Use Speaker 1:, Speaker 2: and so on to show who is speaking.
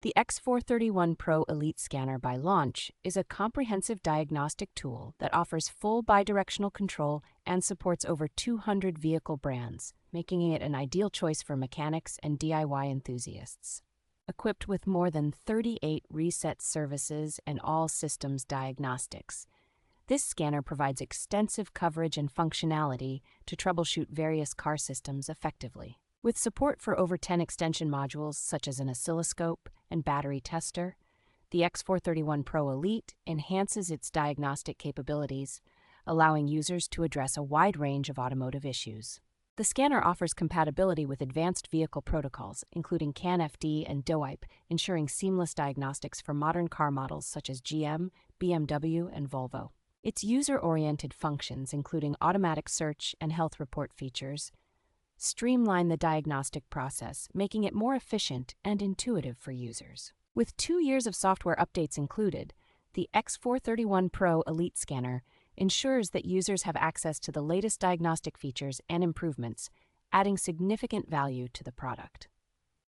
Speaker 1: The X431 PRO Elite Scanner by Launch is a comprehensive diagnostic tool that offers full bidirectional control and supports over 200 vehicle brands, making it an ideal choice for mechanics and DIY enthusiasts. Equipped with more than 38 reset services and all systems diagnostics, this scanner provides extensive coverage and functionality to troubleshoot various car systems effectively. With support for over 10 extension modules such as an oscilloscope and battery tester, the X431 PRO Elite enhances its diagnostic capabilities, allowing users to address a wide range of automotive issues. The scanner offers compatibility with advanced vehicle protocols, including CANFD and DOIP, ensuring seamless diagnostics for modern car models such as GM, BMW, and Volvo. Its user-oriented functions, including automatic search and health report features, streamline the diagnostic process, making it more efficient and intuitive for users. With 2 years of software updates included, the X431 PRO Elite Scanner ensures that users have access to the latest diagnostic features and improvements, adding significant value to the product.